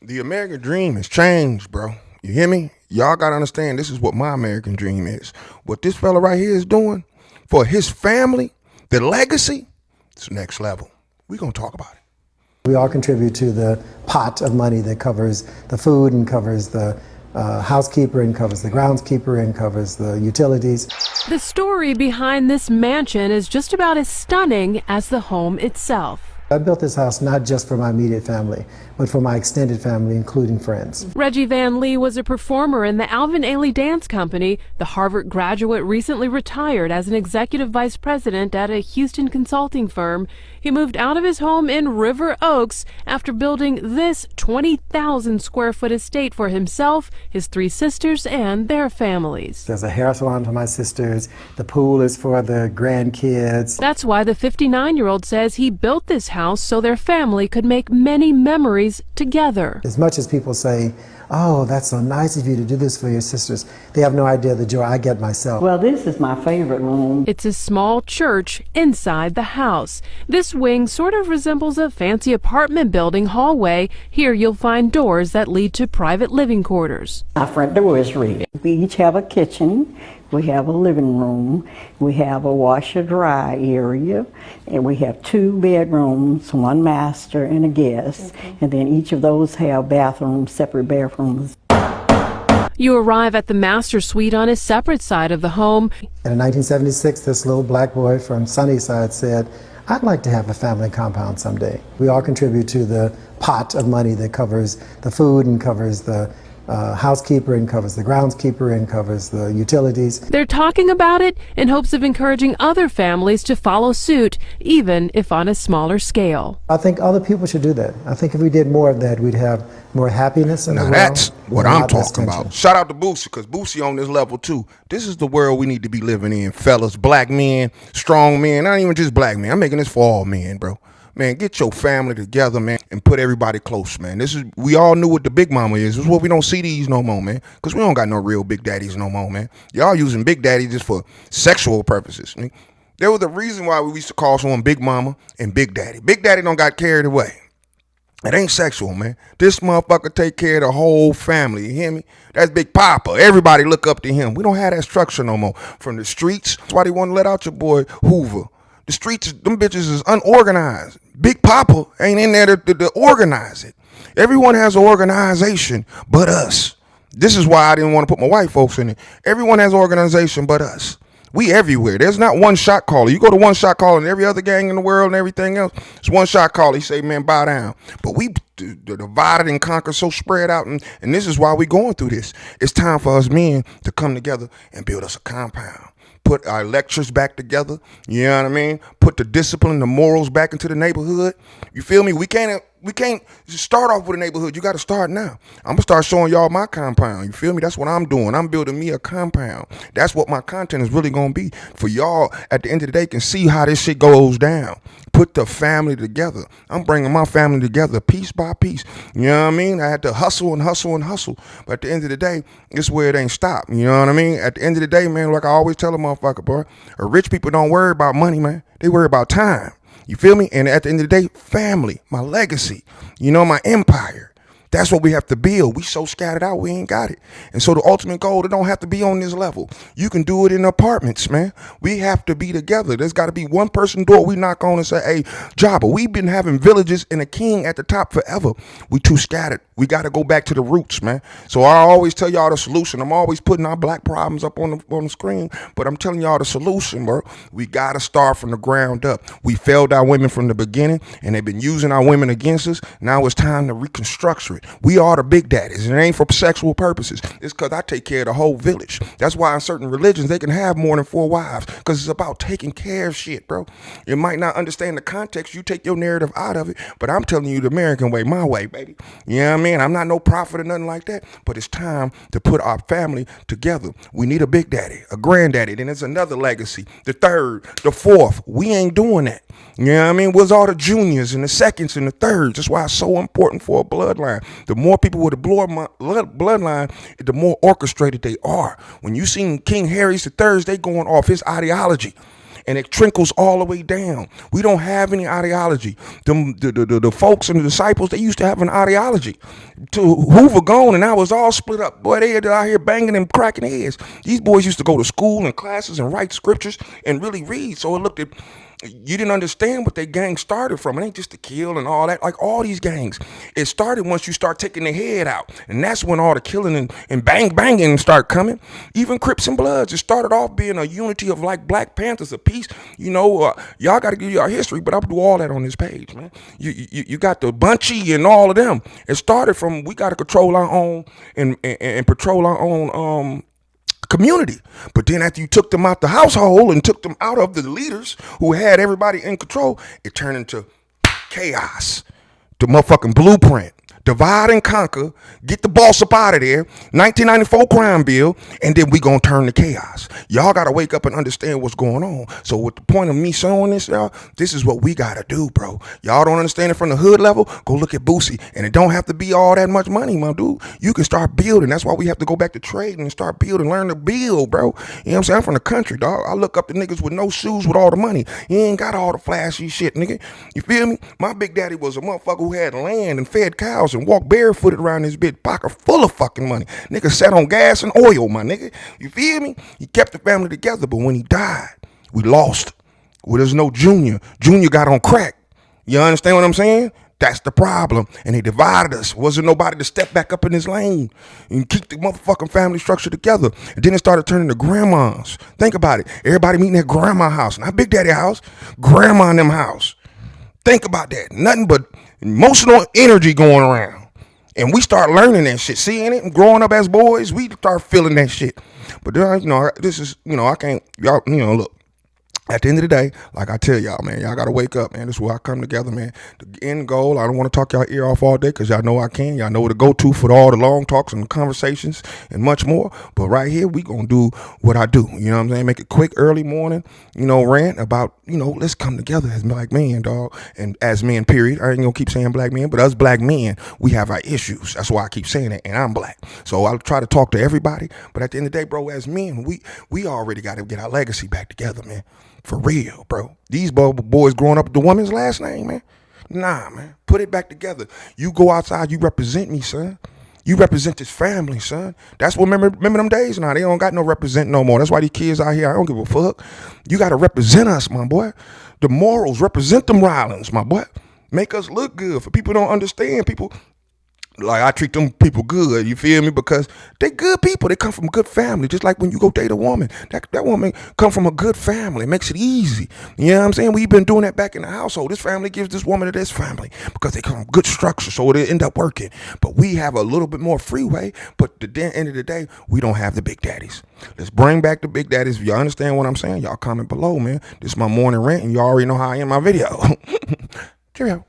The American dream has changed, bro. You hear me? Y'all gotta understand this is what my American dream is. What this fella right here is doing for his family, the legacy, it's next level. We gonna talk about it. We all contribute to the pot of money that covers the food and covers the housekeeper and covers the groundskeeper and covers the utilities. The story behind this mansion is just about as stunning as the home itself. I built this house not just for my immediate family, but for my extended family, including friends. Reggie Van Lee was a performer in the Alvin Ailey Dance Company. The Harvard graduate recently retired as an executive vice president at a Houston consulting firm. He moved out of his home in River Oaks after building this 20,000 square foot estate for himself, his three sisters, and their families. There's a hair salon for my sisters. The pool is for the grandkids. That's why the 59-year-old says he built this house so their family could make many memories together. As much as people say, oh, that's so nice of you to do this for your sisters, they have no idea the joy I get myself. Well, this is my favorite room. It's a small church inside the house. This wing sort of resembles a fancy apartment building hallway. Here you'll find doors that lead to private living quarters. Our front door is red. We each have a kitchen. We have a living room. We have a washer-dry area. And we have 2 bedrooms, 1 master and a guest. And then each of those have bathrooms, separate bathrooms. You arrive at the master suite on a separate side of the home. And in 1976, this little black boy from Sunnyside said, I'd like to have a family compound someday. We all contribute to the pot of money that covers the food and covers the housekeeper and covers the groundskeeper and covers the utilities. They're talking about it in hopes of encouraging other families to follow suit, even if on a smaller scale. I think other people should do that. I think if we did more of that, we'd have more happiness in the world. Now that's what I'm talking about. Shout out to Boosie, because Boosie on this level too. This is the world we need to be living in, fellas. Black men, strong men, not even just black men. I'm making this for all men, bro. Man, get your family together, man, and put everybody close, man. We all knew what the big mama is. This is what we don't see these no more, man, because we don't got no real big daddies no more, man. Y'all using big daddy just for sexual purposes. Man. There was a reason why we used to call someone big mama and big daddy. Big daddy don't got carried away. It ain't sexual, man. This motherfucker take care of the whole family. You hear me? That's Big Papa. Everybody look up to him. We don't have that structure no more. From the streets, that's why they want to let out your boy Hoover. The streets, them bitches is unorganized. Big Papa ain't in there to organize it. Everyone has an organization but us. This is why I didn't want to put my white folks in it. Everyone has an organization but us. We everywhere. There's not one shot caller. You go to one shot caller and every other gang in the world and everything else, it's one shot caller. He say, man, bow down. But we divided and conquered, so spread out. And this is why we going through this. It's time for us men to come together and build us a compound. Put our lectures back together, you know what I mean? Put the discipline, the morals back into the neighborhood. You feel me? We can't just start off with a neighborhood. You got to start now. I'm going to start showing y'all my compound. You feel me? That's what I'm doing. I'm building me a compound. That's what my content is really going to be. For y'all, at the end of the day, can see how this shit goes down. Put the family together. I'm bringing my family together piece by piece. You know what I mean? I had to hustle and hustle and hustle. But at the end of the day, it's where it ain't stopped. You know what I mean? At the end of the day, man, like I always tell a motherfucker, boy, rich people don't worry about money, man. They worry about time. You feel me? And at the end of the day, family, my legacy, you know, my empire. That's what we have to build. We so scattered out, we ain't got it. And so the ultimate goal, it don't have to be on this level. You can do it in apartments, man. We have to be together. There's got to be one person door we knock on and say, hey, Jabba, we've been having villages and a king at the top forever. We too scattered. We got to go back to the roots, man. So I always tell y'all the solution. I'm always putting our black problems up on the screen, but I'm telling y'all the solution, bro. We got to start from the ground up. We failed our women from the beginning, and they've been using our women against us. Now it's time to reconstruct it. We are the big daddies, and it ain't for sexual purposes. It's because I take care of the whole village. That's why in certain religions, they can have more than 4 wives, because it's about taking care of shit, bro. You might not understand the context. You take your narrative out of it, but I'm telling you the American way, my way, baby. You know what I mean? I'm not no prophet or nothing like that, but it's time to put our family together. We need a big daddy, a granddaddy, then there's another legacy, the third, the fourth. We ain't doing that. You know what I mean? Where's all the juniors and the seconds and the thirds? That's why it's so important for a bloodline. The more people with a bloodline, the more orchestrated they are. When you seen King Harry's the thirds, they going off his ideology. and it trickles all the way down. We don't have any ideology. The folks and the disciples, they used to have an ideology. To Hoover gone, and now it's all split up. Boy, they out here banging and cracking heads. These boys used to go to school and classes and write scriptures and really read. So it looked at, you didn't understand what that gang started from. It ain't just to kill and all that. Like all these gangs, it started once you start taking their head out, and that's when all the killing and banging start coming. Even Crips and Bloods, it started off being a unity of like Black Panthers, a peace. Y'all got to give you our history, but I'll do all that on this page, man. You got the Bunchy and all of them. It started from, we got to control our own and patrol our own community. But then after you took them out the household and took them out of the leaders who had everybody in control, it turned into chaos. The motherfucking blueprint. Divide and conquer, get the boss up out of there, 1994 crime bill, and then we gonna turn to chaos. Y'all gotta wake up and understand what's going on. So with the point of me showing this, y'all, this is what we gotta do, bro. Y'all don't understand it from the hood level? Go look at Boosie. And it don't have to be all that much money, my dude. You can start building. That's why we have to go back to trading and start building, learn to build, bro. You know what I'm saying? I'm from the country, dog. I look up to niggas with no shoes with all the money. He ain't got all the flashy shit, nigga. You feel me? My big daddy was a motherfucker who had land and fed cows and walked barefooted around his big pocket full of fucking money. Nigga sat on gas and oil, my nigga. You feel me? He kept the family together, but when he died, we lost. Well, there's no Junior. Junior got on crack. You understand what I'm saying? That's the problem. And they divided us. Wasn't nobody to step back up in his lane and keep the motherfucking family structure together. And then it started turning to grandmas. Think about it. Everybody meeting at grandma's house. Not Big Daddy house. Grandma and them house. Think about that. Nothing but emotional energy going around. And we start learning that shit, seeing it and growing up as boys, we start feeling that shit. But then, this is, I can't, y'all, look. At the end of the day, like I tell y'all, man, y'all got to wake up, man. This is where I come together, man. The end goal, I don't want to talk y'all ear off all day because y'all know I can. Y'all know where to go to for all the long talks and the conversations and much more. But right here, we going to do what I do. You know what I'm saying? Make it quick, early morning, rant about, let's come together as black men, dog. And as men, period. I ain't going to keep saying black men, but us black men, we have our issues. That's why I keep saying it. And I'm black. So I'll try to talk to everybody. But at the end of the day, bro, as men, we already got to get our legacy back together, man. For real, bro. These boys growing up with the woman's last name, man. Nah, man. Put it back together. You go outside, you represent me, son. You represent this family, son. That's what, remember them days now. They don't got no represent no more. That's why these kids out here, I don't give a fuck. You got to represent us, my boy. The morals, represent them Rylands, my boy. Make us look good. For people don't understand, people... Like I treat them people good, you feel me? Because they good people. They come from good family. Just like when you go date a woman, that woman come from a good family. It makes it easy. You know what I'm saying? We've been doing that back in the household. This family gives this woman to this family because they come from good structure, so it end up working. But we have a little bit more freeway. But at the end of the day, we don't have the big daddies. Let's bring back the big daddies. If y'all understand what I'm saying, y'all comment below, man. This is my morning rant, and you already know how I end my video. Cheerio.